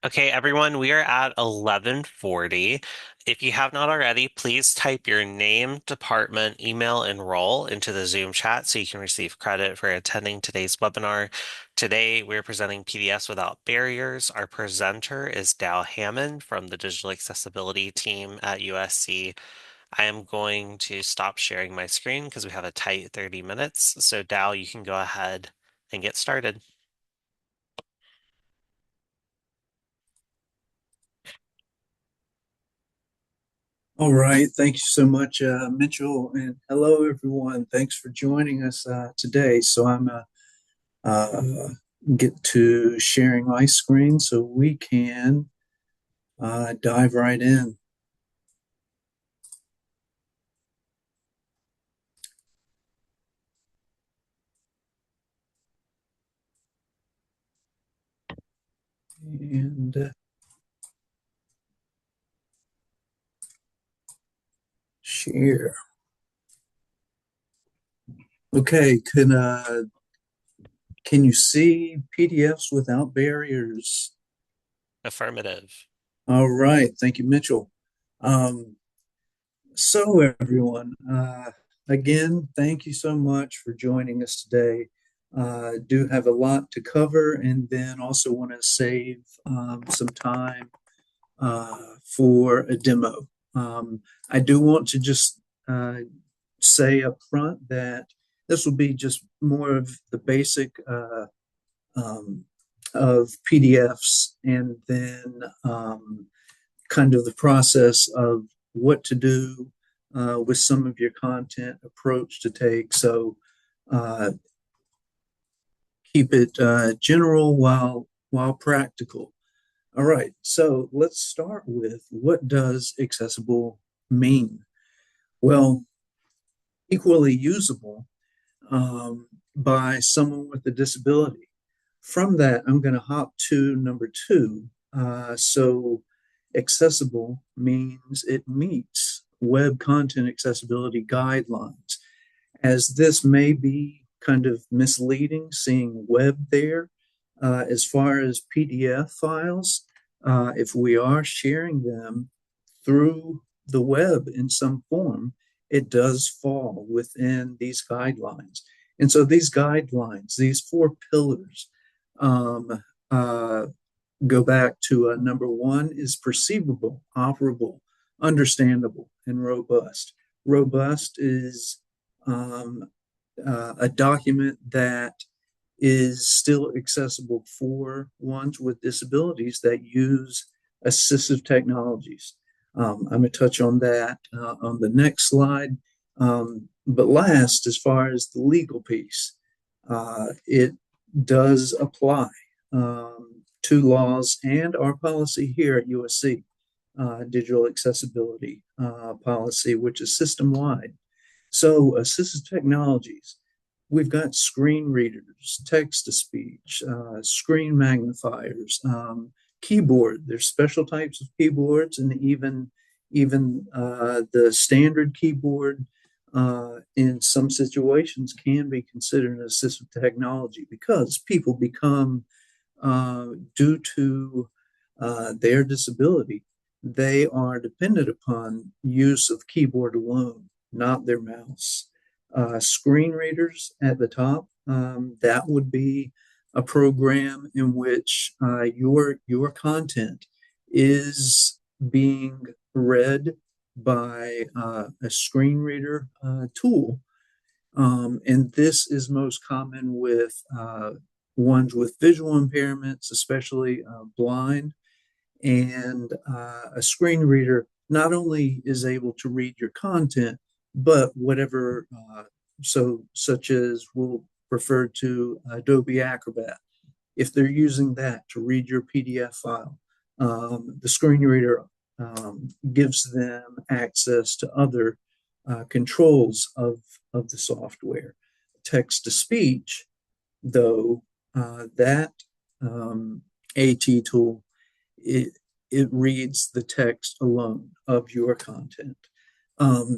Okay, everyone, we are at 11:40. If you have not already, please type your name, department, email, and role into the Zoom chat so you can receive credit for attending today's webinar. Today, we're presenting PDFs without barriers. Our presenter is Dow Hammond from the Digital Accessibility team at USC. I am going to stop sharing my screen because we have a tight 30 minutes. So Dow, you can go ahead and get started. All right. Thank you so much, Mitchell. And hello, everyone. Thanks for joining us today. So I'm uh, get to sharing my screen so we can dive right in. And share. Okay. Can you see PDFs without barriers? Affirmative. All right. Thank you, Mitchell. Um, so everyone, again, thank you so much for joining us today. Do have a lot to cover, and then also want to save some time for a demo. I do want to just uh, say up front that this will be just more of the basic um, of PDFs, and then kind of the process of what to do with some of your content, approach to take. So uh, keep it general while practical. All right, so let's start with, what does accessible mean? Well, equally usable by someone with a disability. From that, I'm going to hop to number two. So, accessible means it meets web content accessibility guidelines, as this may be kind of misleading seeing web there. As far as PDF files, if we are sharing them through the web in some form, it does fall within these guidelines. And so these guidelines, these four pillars, um, uh, go back to number one is perceivable, operable, understandable, and robust. Robust is um, a document that is still accessible for ones with disabilities that use assistive technologies. I'm going to touch on that on the next slide. But last, as far as the legal piece, it does apply to laws and our policy here at USC, digital accessibility policy, which is system wide. So, assistive technologies, we've got screen readers, text to speech, screen magnifiers, keyboard. There's special types of keyboards, and even the standard keyboard in some situations can be considered an assistive technology, because people become due to their disability, they are dependent upon use of keyboard alone, not their mouse. Screen readers at the top, that would be a program in which your content is being read by a screen reader tool, and this is most common with ones with visual impairments, especially blind. And a screen reader not only is able to read your content, but whatever, such as we'll refer to Adobe Acrobat. If they're using that to read your PDF file, the screen reader gives them access to other controls of the software. Text to speech, though, that AT tool, it, it reads the text alone of your content.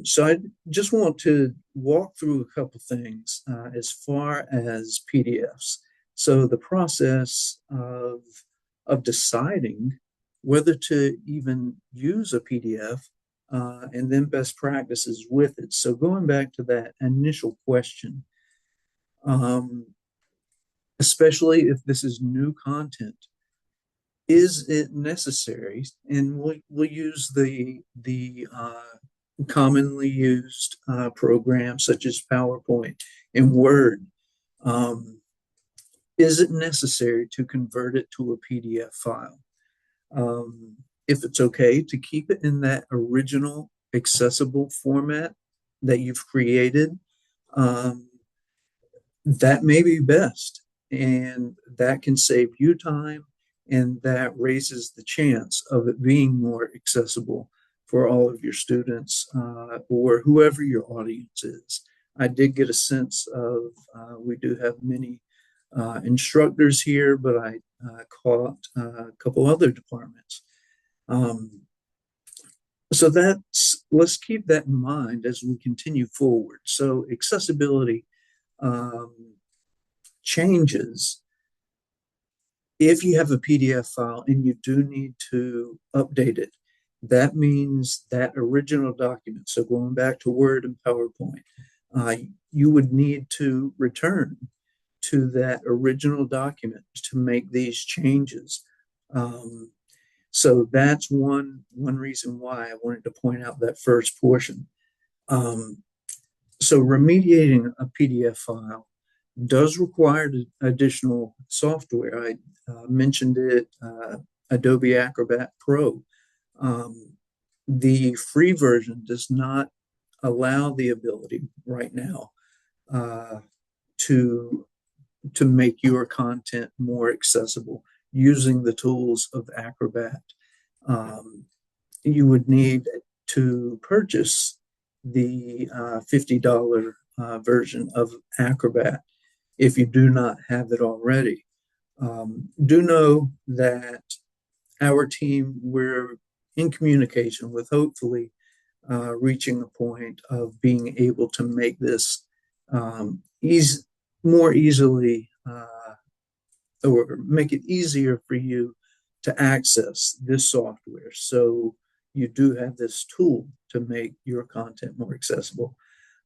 So I just want to walk through a couple things as far as PDFs. So the process of deciding whether to even use a PDF and then best practices with it. So going back to that initial question, um, especially if this is new content, is it necessary? And we'll use the commonly used programs such as PowerPoint and Word. Um, is it necessary to convert it to a PDF file? Um, if it's okay to keep it in that original accessible format that you've created, um, that may be best. And that can save you time, and that raises the chance of it being more accessible for all of your students or whoever your audience is. I did get a sense of we do have many instructors here, but I caught a couple other departments. Um, so let's keep that in mind as we continue forward. So accessibility um, changes if you have a PDF file and you do need to update it. That means that original document. So going back to Word and PowerPoint, uh, you would need to return to that original document to make these changes. Um, so that's one reason why I wanted to point out that first portion. Um, so remediating a PDF file does require additional software. I mentioned it, Adobe Acrobat Pro. Um, the free version does not allow the ability right now uh, to to make your content more accessible using the tools of Acrobat. Um, you would need to purchase the $50 version of Acrobat if you do not have it already. Do know that our team, we're in communication with hopefully reaching a point of being able to make this easy, more easily or make it easier for you to access this software. So you do have this tool to make your content more accessible.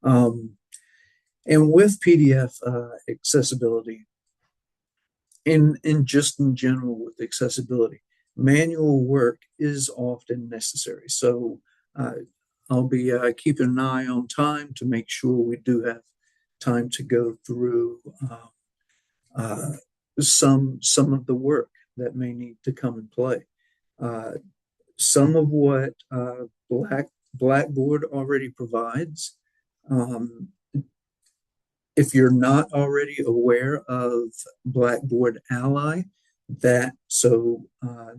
Um, and with PDF accessibility, and just in general with accessibility, manual work is often necessary. So uh, I'll be keeping an eye on time to make sure we do have time to go through uh, some of the work that may need to come in play. Uh, some of what Blackboard already provides. Um, if you're not already aware of Blackboard Ally, that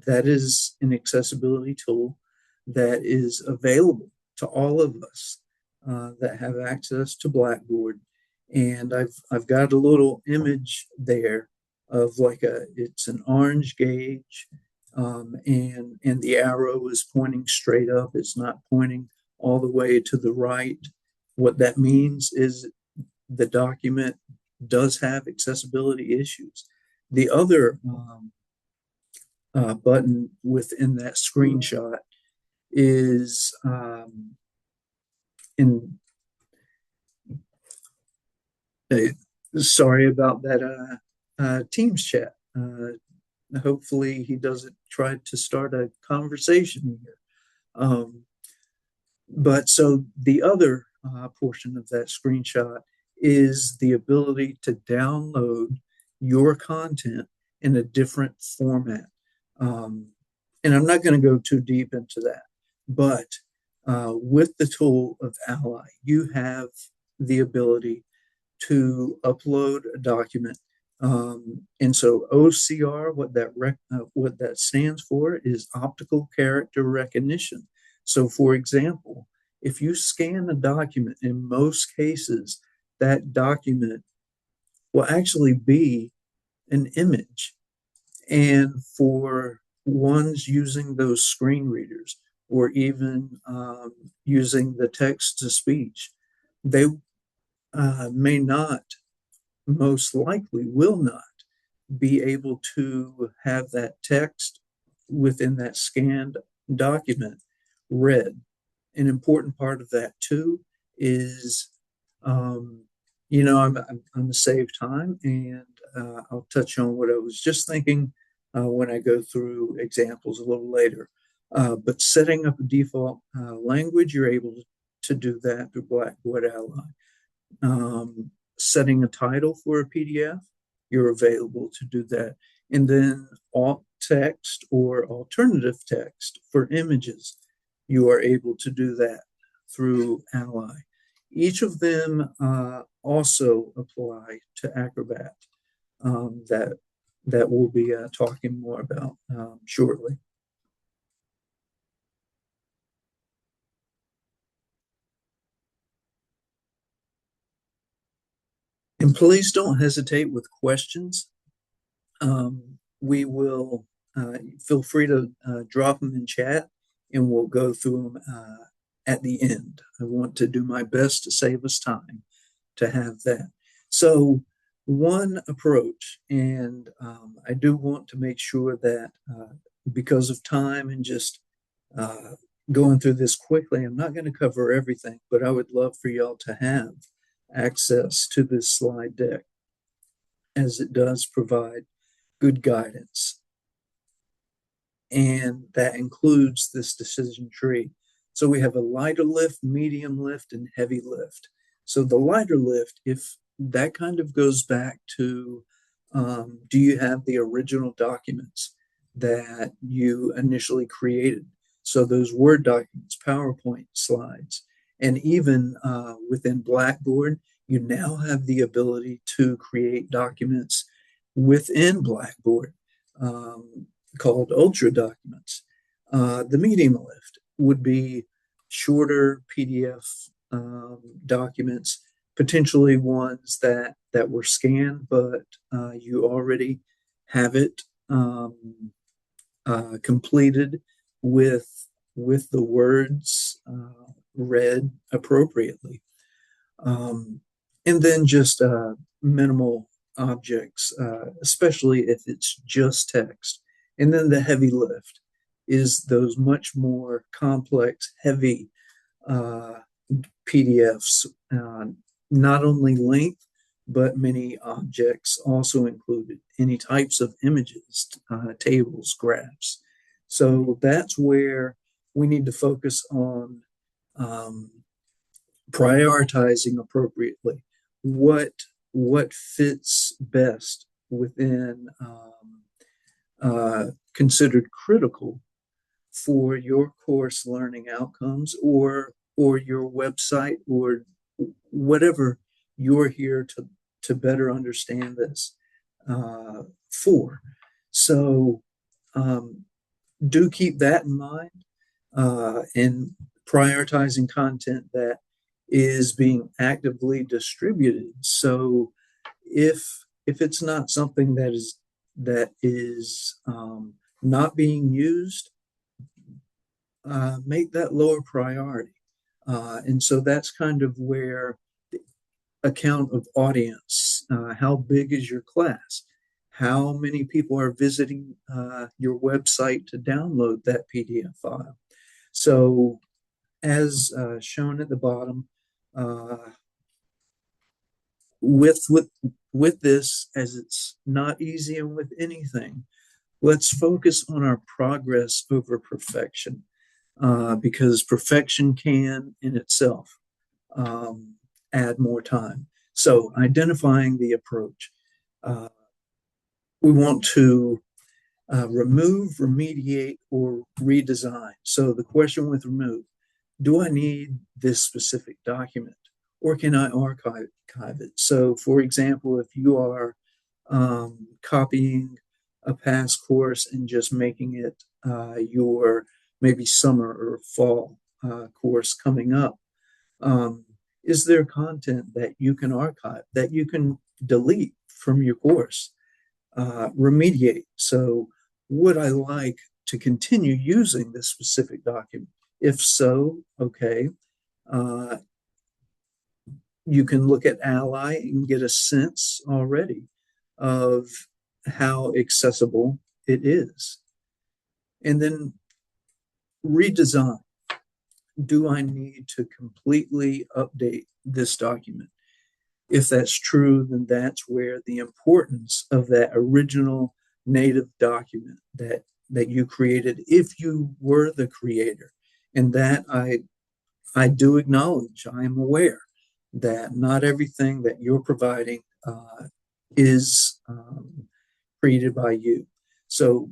is an accessibility tool that is available to all of us that have access to Blackboard. And I've got a little image there of it's an orange gauge, and the arrow is pointing straight up. It's not pointing all the way to the right. What that means is the document does have accessibility issues. The other button within that screenshot is in. Sorry about that Teams chat. Hopefully, he doesn't try to start a conversation here. But so the other portion of that screenshot is the ability to download your content in a different format. And I'm not going to go too deep into that, but with the tool of Ally, you have the ability to upload a document. And so OCR, what that stands for is optical character recognition. So, for example, if you scan a document, in most cases, that document will actually be an image. And for ones using those screen readers or even using the text to speech, they may not, most likely will not be able to have that text within that scanned document read. An important part of that too is, um, I'm a save time, and I'll touch on what I was just thinking when I go through examples a little later. But setting up a default language, you're able to do that through Blackboard Ally. Setting a title for a PDF, you're available to do that. And then alt text or alternative text for images, you are able to do that through Ally. Each of them also apply to Acrobat, that we'll be talking more about shortly. And please don't hesitate with questions. We will feel free to drop them in chat, and we'll go through them at the end. I want to do my best to save us time to have that. So, one approach, and I do want to make sure that because of time and just uh, going through this quickly, I'm not going to cover everything, but I would love for y'all to have access to this slide deck, as it does provide good guidance. And that includes this decision tree. So we have a lighter lift, medium lift, and heavy lift. So the lighter lift, if that kind of goes back to, do you have the original documents that you initially created? So those Word documents, PowerPoint slides, and even within Blackboard, you now have the ability to create documents within Blackboard, called Ultra documents. The medium lift would be shorter PDF documents, potentially ones that were scanned, but you already have it completed with the words read appropriately. And then just minimal objects, especially if it's just text. And then the heavy lift is those much more complex, heavy PDFs, not only length, but many objects also included, any types of images, tables, graphs. So that's where we need to focus on prioritizing appropriately what fits best within considered critical for your course learning outcomes, or your website, or whatever you're here to better understand this for. So do keep that in mind in prioritizing content that is being actively distributed. So if it's not something that is not being used, make that lower priority. And so that's kind of where the account of audience, how big is your class? How many people are visiting your website to download that PDF file? So as shown at the bottom, with this, as it's not easy, and with anything, let's focus on our progress over perfection, because perfection can in itself add more time. So identifying the approach, we want to remove, remediate, or redesign. So the question with remove: do I need this specific document, or can I archive it? So, for example, if you are copying a past course and just making it your maybe summer or fall course coming up, is there content that you can archive, that you can delete from your course, remediate? So, would I like to continue using this specific document? If so, okay. Uh, you can look at Ally and get a sense already of how accessible it is. And then redesign. Do I need to completely update this document? If that's true, then that's where the importance of that original native document that you created, if you were the creator, and that I do acknowledge, I am aware that not everything that you're providing is created by you. So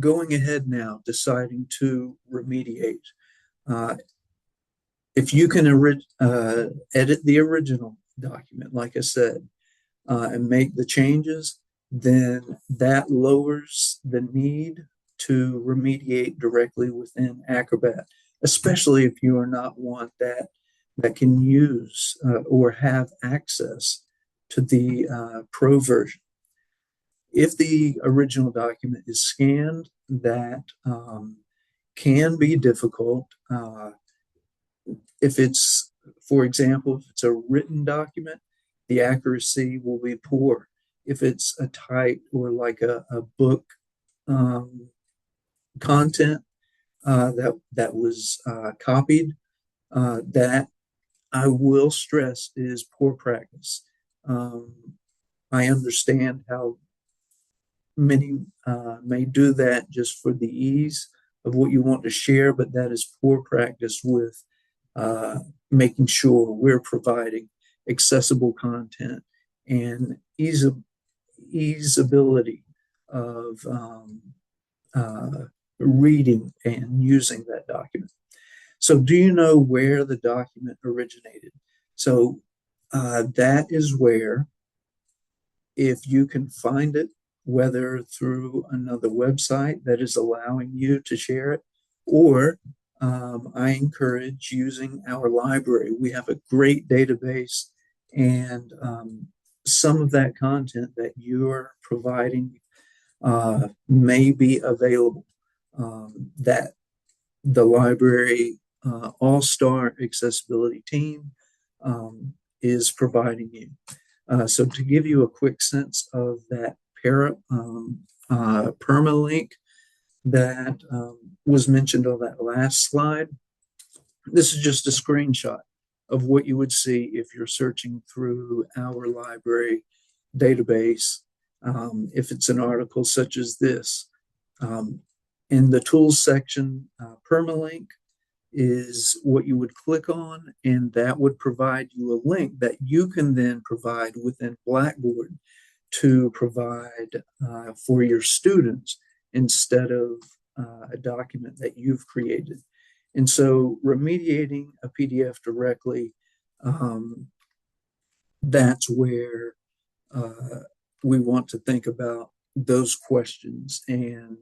going ahead now, deciding to remediate. Uh, if you can edit the original document, like I said, and make the changes, then that lowers the need to remediate directly within Acrobat, especially if you are not one that can use or have access to the Pro version. If the original document is scanned, that can be difficult. If it's, for example, if it's a written document, the accuracy will be poor. If it's a typed or like a book um, content that was copied, that I will stress is poor practice. Um, I understand how many may do that just for the ease of what you want to share, but that is poor practice with uh, making sure we're providing accessible content and easeability of reading and using that document. So, do you know where the document originated? So, that is where, if you can find it, whether through another website that is allowing you to share it, or I encourage using our library. We have a great database, and some of that content that you're providing may be available. That the library all-star accessibility team is providing you. So to give you a quick sense of that permalink that was mentioned on that last slide, this is just a screenshot of what you would see if you're searching through our library database. If it's an article such as this, in the tools section, permalink is what you would click on, and that would provide you a link that you can then provide within Blackboard to provide for your students instead of a document that you've created. And so remediating a PDF directly, that's where we want to think about those questions. And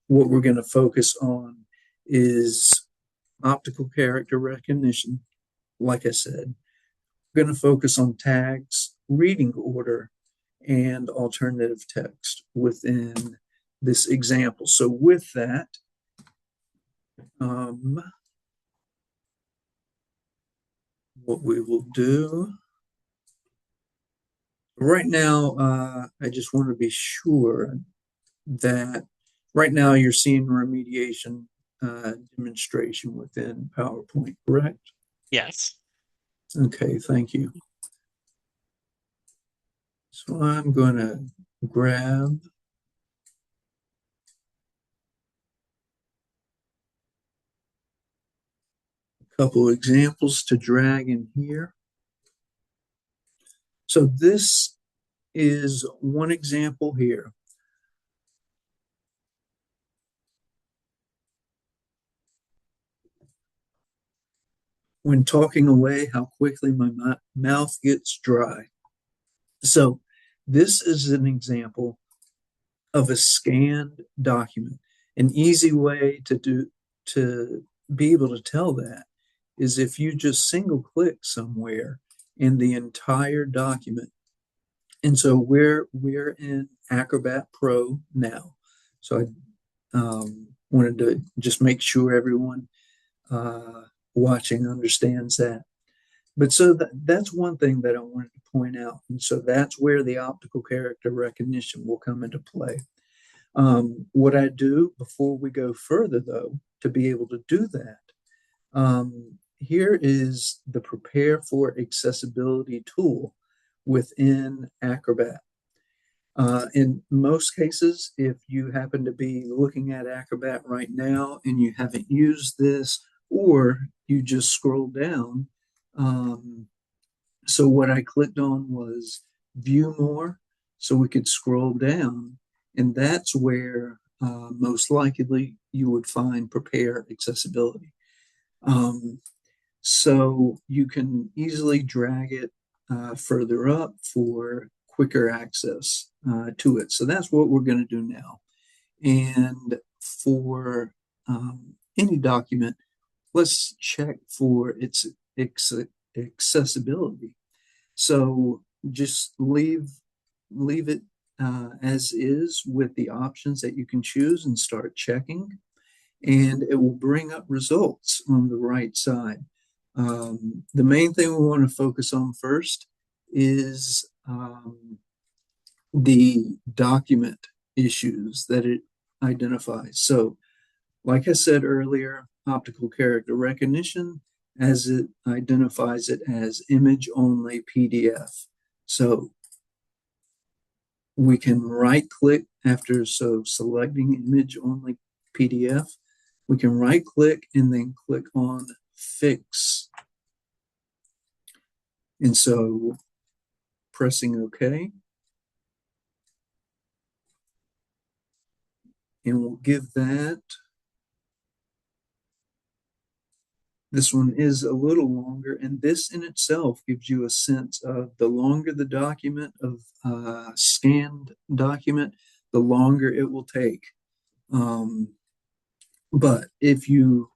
what we're going to focus on is optical character recognition. Like I said, we're going to focus on tags, reading order, and alternative text within this example. So with that, what we will do right now, I just want to be sure that right now you're seeing remediation demonstration within PowerPoint, correct? Yes. Okay, thank you. So I'm going to grab a couple examples to drag in here. So this is one example here. When talking away, how quickly my mouth gets dry. So this is an example of a scanned document. An easy way to be able to tell that is if you just single click somewhere in the entire document. And so we're in Acrobat Pro now. So I wanted to just make sure everyone watching understands that. But so that's one thing that I wanted to point out. And so that's where the optical character recognition will come into play. What I do before we go further, though, to be able to do that, here is the Prepare for Accessibility tool within Acrobat. In most cases, if you happen to be looking at Acrobat right now and you haven't used this, or you just scroll down, so what I clicked on was View More, so we could scroll down, and that's where most likely you would find Prepare Accessibility. So you can easily drag it further up for quicker access to it. So that's what we're going to do now. And for any document, let's check for its accessibility. So just leave it as is with the options that you can choose and start checking, and it will bring up results on the right side. The main thing we want to focus on first is the document issues that it identifies. So, like I said earlier, optical character recognition, as it identifies it as image only PDF. So we can right click after, so selecting image only PDF, we can right click and then click on fix. And so pressing OK, and we'll give that. This one is a little longer, and this in itself gives you a sense of the longer the document of scanned document, the longer it will take. But if you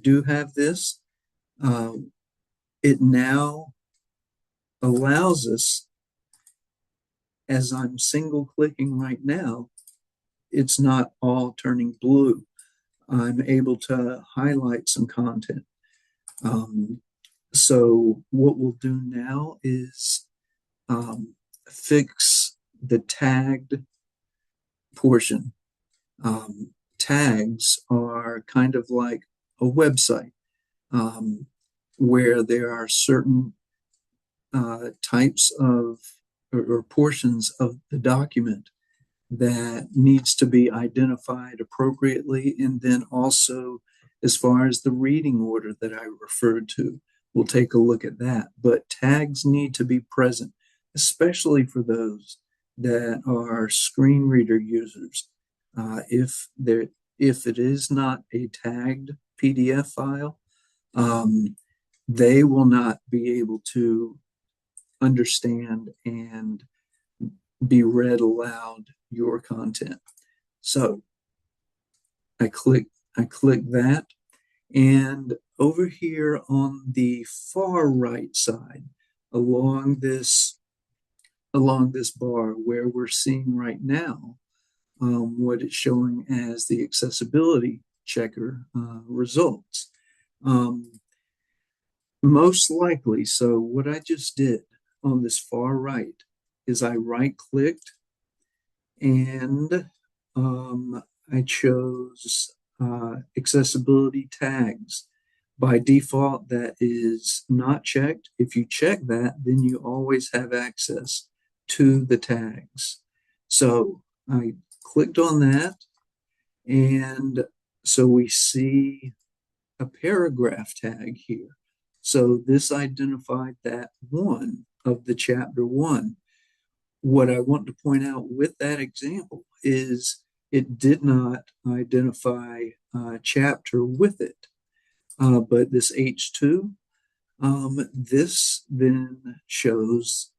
do have this, it now allows us, as I'm single clicking right now, it's not all turning blue. I'm able to highlight some content. So what we'll do now is fix the tagged portion. Tags are kind of like a website where there are certain types of or portions of the document that needs to be identified appropriately, and then also as far as the reading order that I referred to, we'll take a look at that. But tags need to be present, especially for those that are screen reader users. If it is not a tagged PDF file, they will not be able to understand and be read aloud your content. So I click that, and over here on the far right side, along this bar where we're seeing right now, what it's showing as the accessibility checker results. Most likely, so what I just did on this far right is I right clicked and I chose accessibility tags. By default, that is not checked. If you check that, then you always have access to the tags. So I clicked on that, and so we see a paragraph tag here. So this identified that one of the chapter one. What I want to point out with that example is it did not identify a chapter with it, but this H2, this then shows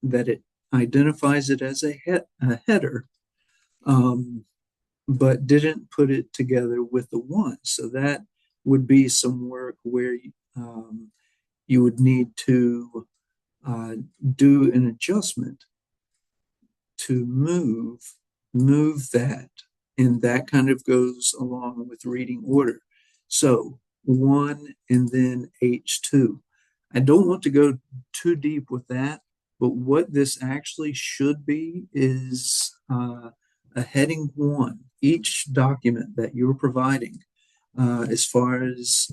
that it identifies it as a header, but didn't put it together with the one. So that would be some work where you would need to do an adjustment to move that, and that kind of goes along with reading order. So one and then H2. I don't want to go too deep with that, but what this actually should be is a heading one. Each document that you're providing, as far as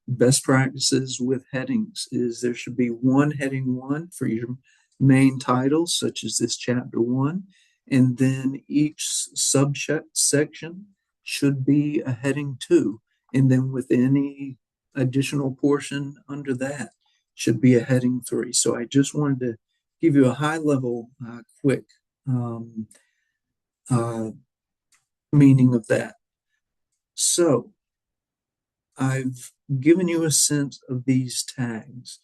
best practices with headings, is there should be one heading one for your main title, such as this chapter one, and then each subsection should be a heading two, and then with any additional portion under that should be a heading three. So I just wanted to give you a high level, quick um, uh, meaning of that. So I've given you a sense of these tags.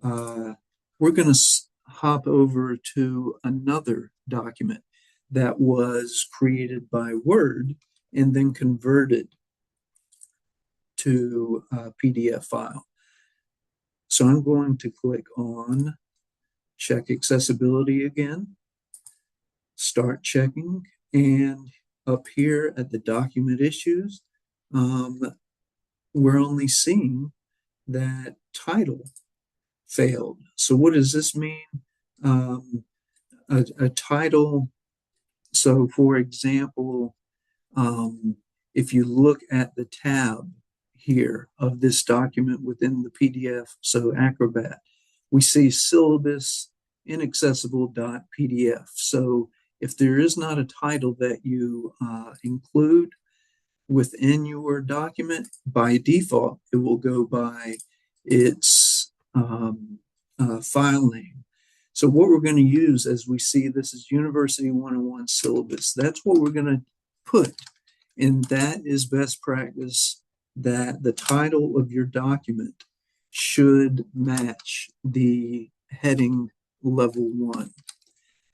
Uh, we're going to hop over to another document that was created by Word and then converted to a PDF file. So I'm going to click on check accessibility again, start checking, and up here at the document issues, um, we're only seeing that title failed. So what does this mean? Um, a title. So for example, if you look at the tab here of this document within the PDF, so Acrobat, we see syllabus inaccessible.pdf. So if there is not a title that you include within your document, by default, it will go by its file name. So what we're going to use, as we see, this is University 101 syllabus. That's what we're going to put. And that is best practice, that the title of your document should match the heading level one.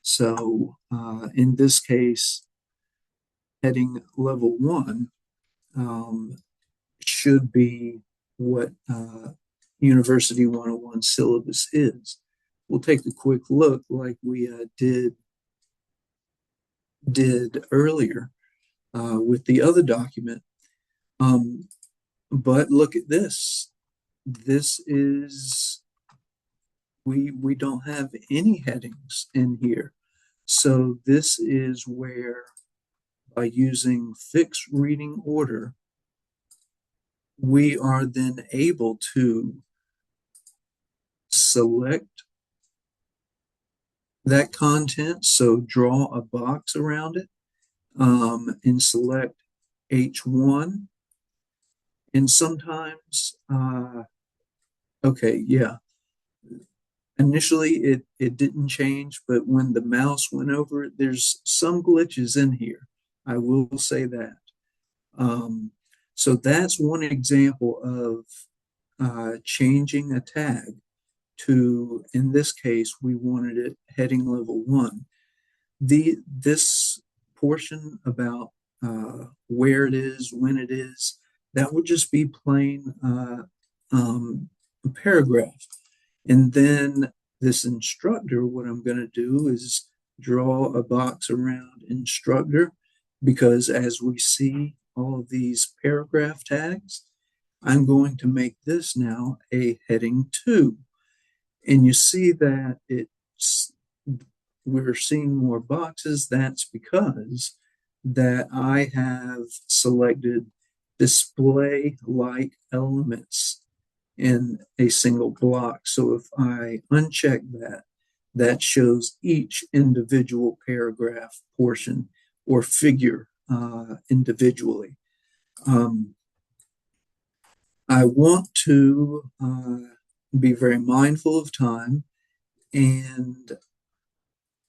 So in this case, heading level one should be what University 101 syllabus is. We'll take a quick look like we did earlier with the other document. But look at this. This is, we don't have any headings in here. So this is where, by using fixed reading order, we are then able to select that content. So draw a box around it and select H1. And sometimes, okay, yeah. Initially, it didn't change, but when the mouse went over it, there's some glitches in here. I will say that. Um, so that's one example of changing a tag to, in this case, we wanted it heading level one. This portion about where it is, when it is, that would just be plain paragraph. And then this instructor, what I'm going to do is draw a box around instructor, because as we see all of these paragraph tags, I'm going to make this now a heading two. And you see that we're seeing more boxes. That's because that I have selected display like elements in a single block. So if I uncheck that, that shows each individual paragraph portion or figure individually. I want to be very mindful of time and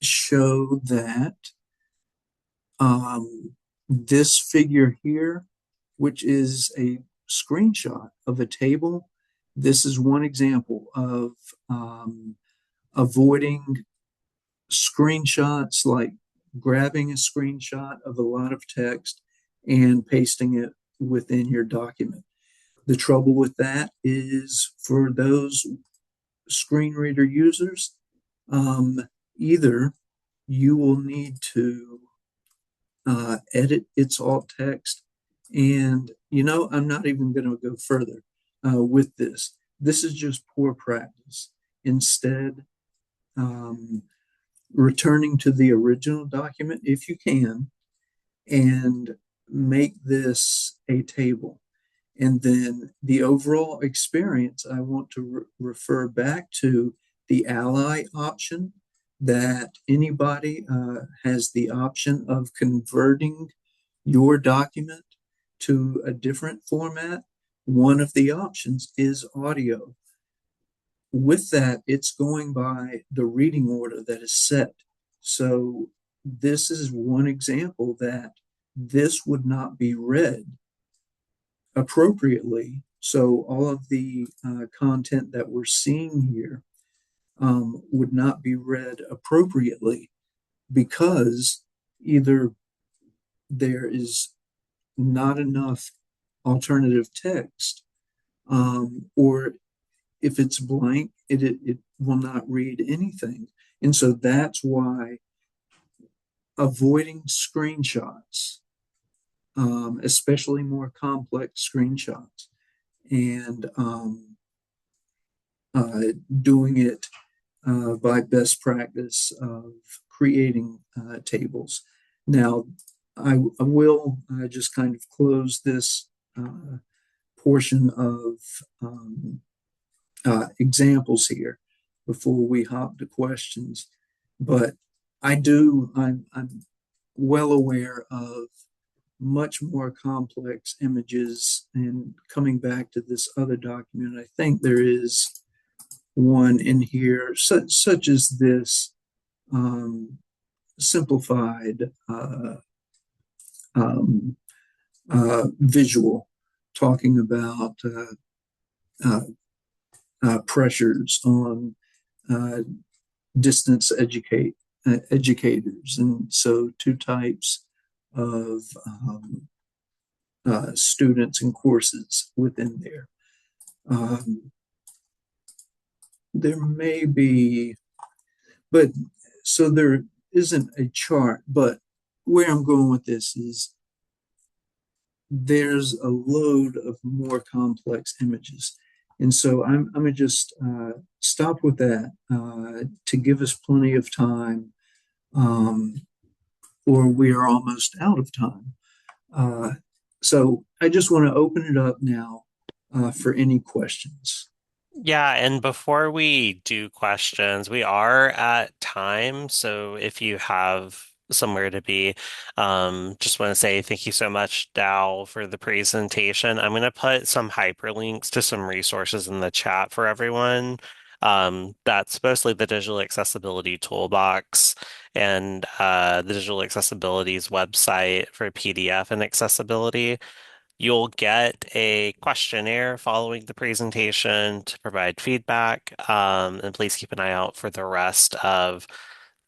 show that this figure here, which is a screenshot of a table, this is one example of avoiding screenshots, like grabbing a screenshot of a lot of text and pasting it within your document. The trouble with that is, for those screen reader users, either you will need to edit its alt text, and I'm not even going to go further with this. this is just poor practice. Instead, um, returning to the original document if you can, and make this a table. And then the overall experience, I want to refer back to the ally option, that anybody has the option of converting your document to a different format. One of the options is audio. With that, it's going by the reading order that is set. So this is one example that this would not be read appropriately. So all of the content that we're seeing here would not be read appropriately because either there is not enough alternative text, or if it's blank, it will not read anything. And so that's why avoiding screenshots, especially more complex screenshots, and doing it by best practice of creating tables. Now, I will just kind of close this portion of examples here before we hop to questions. But I'm well aware of much more complex images. And coming back to this other document, I think there is one in here, such as this simplified um, visual talking about pressures on uh, distance educators. And so two types of students and courses within there. There may be, but so there isn't a chart, but where I'm going with this is there's a load of more complex images. And so I'm going to just stop with that to give us plenty of time, or we are almost out of time. So I just want to open it up now for any questions. Yeah, and before we do questions, we are at time. So if you have somewhere to be, just want to say thank you so much, Dow, for the presentation. I'm going to put some hyperlinks to some resources in the chat for everyone. That's mostly the Digital Accessibility Toolbox and the Digital Accessibility's website for PDF and accessibility. You'll get a questionnaire following the presentation to provide feedback, and please keep an eye out for the rest of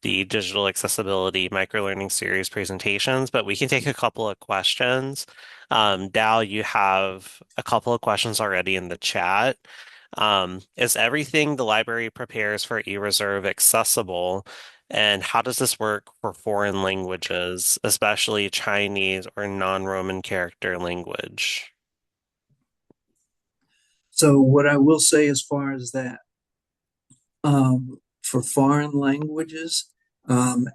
the digital accessibility microlearning series presentations, but we can take a couple of questions. Dal, you have a couple of questions already in the chat. Is everything the library prepares for eReserve accessible? And how does this work for foreign languages, especially Chinese or non-Roman character language? So what I will say as far as that, for foreign languages,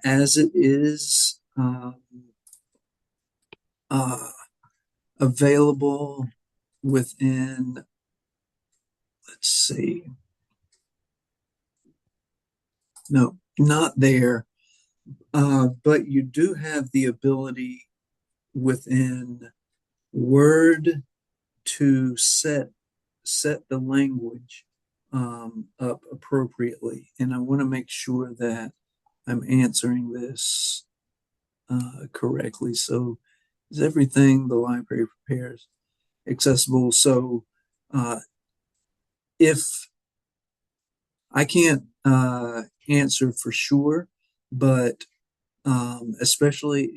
as it is uh, available within, let's see, no, not there, but you do have the ability within Word to set the language up appropriately. And I want to make sure that I'm answering this correctly. So, is everything the library prepares accessible? So, uh, if I can't answer for sure, but especially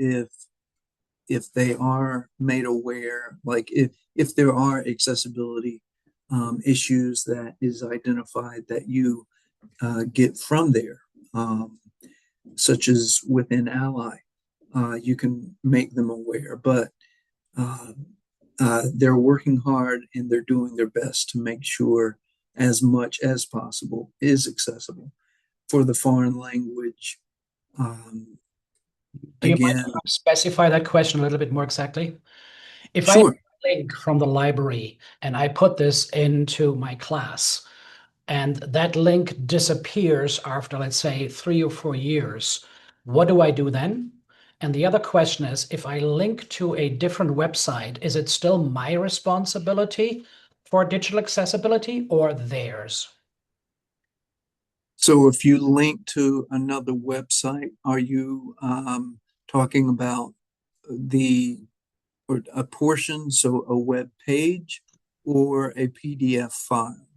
if they are made aware, like if there are accessibility issues that is identified that you get from there, such as within Ally, you can make them aware. But uh, they're working hard and they're doing their best to make sure as much as possible is accessible. For the foreign language, um, Do you mind again, if I specify that question a little bit more exactly? If I sure. link from the library and I put this into my class, and that link disappears after, let's say, 3 or 4 years, what do I do then? And the other question is, if I link to a different website, is it still my responsibility for digital accessibility or theirs? So if you link to another website, are you talking about the or a portion, so a web page or a PDF file?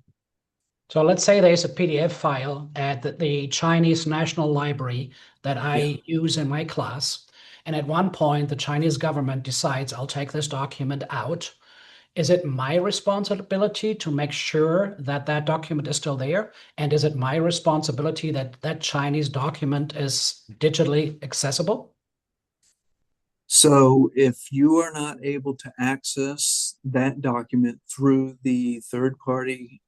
So let's say there's a PDF file at the Chinese National Library that Yeah. I use in my class. And at one point, the Chinese government decides I'll take this document out. Is it my responsibility to make sure that that document is still there? And is it my responsibility that that Chinese document is digitally accessible? So if you are not able to access that document through the third party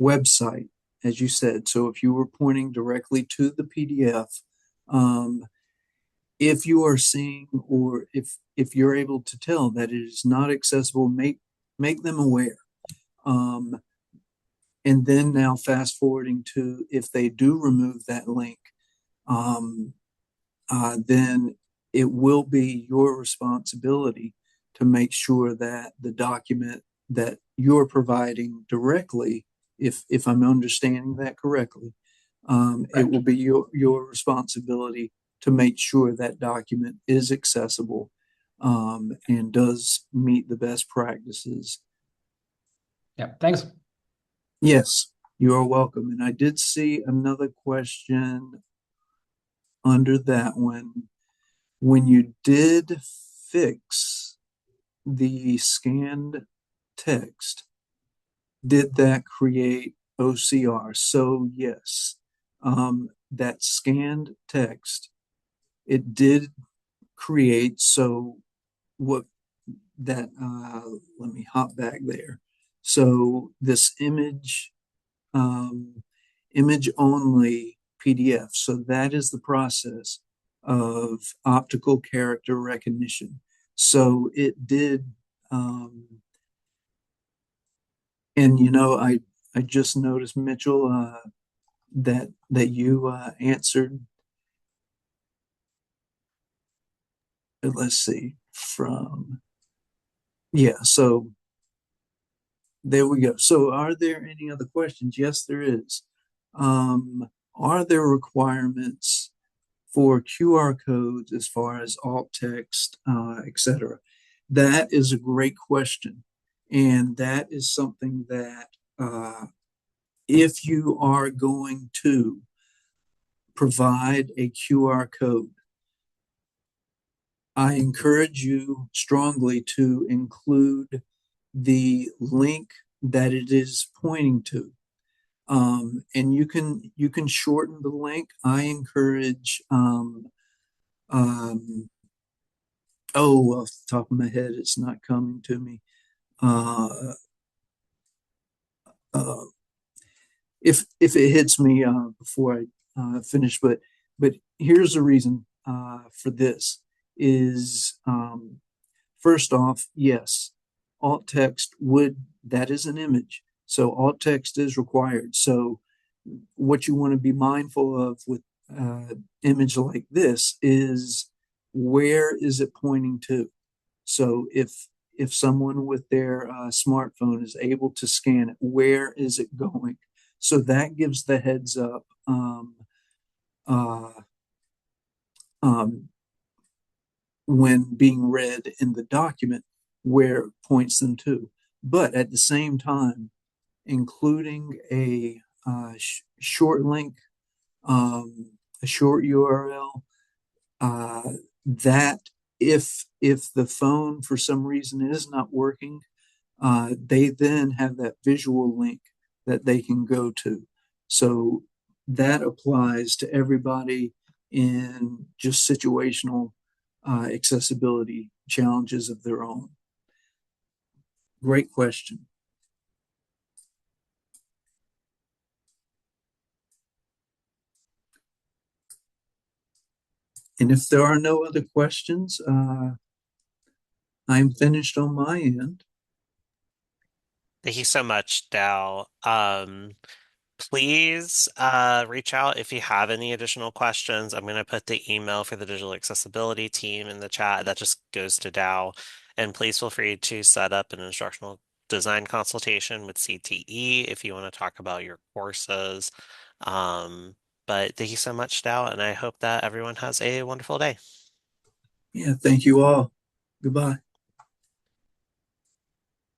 website, as you said, so if you were pointing directly to the PDF, um, if you are seeing or if you're able to tell that it is not accessible, make them aware. Um, and then now fast forwarding to if they do remove that link, um, then it will be your responsibility to make sure that the document that you're providing directly, if I'm understanding that correctly, it Correct. will be your responsibility to make sure that document is accessible and does meet the best practices. Yeah, thanks. Yes, you are welcome. And I did see another question under that one. When you did fix the scanned text, did that create OCR? So, yes, that scanned text, it did create. So, what that, let me hop back there. So, this um, image only PDF. So that is the process of optical character recognition. So it did, and I just noticed Mitchell that you answered. Let's see from yeah. So there we go. So are there any other questions? Yes, there is. Are there requirements for QR codes as far as alt text, etc.? That is a great question. And that is something that if you are going to provide a QR code, I encourage you strongly to include the link that it is pointing to. And you can shorten the link. I encourage um, oh, off the top of my head, it's not coming to me. Uh, uh, if it hits me before I finish, but here's the reason for this is first off, yes, alt text would that is an image, so alt text is required. So what you want to be mindful of with image like this is where is it pointing to? So if someone with their smartphone is able to scan it, where is it going? So that gives the heads up uh, um, when being read in the document where it points them to. But at the same time, including a short link, a short URL, that if the phone for some reason is not working, they then have that visual link that they can go to. So that applies to everybody in just situational accessibility challenges of their own. Great question. And if there are no other questions, I'm finished on my end. Thank you so much, Dal. Please reach out if you have any additional questions. I'm going to put the email for the digital accessibility team in the chat. That just goes to Dow. And please feel free to set up an instructional design consultation with CTE if you want to talk about your courses. Um, but thank you so much, Dow, and I hope that everyone has a wonderful day. Yeah, thank you all. Goodbye.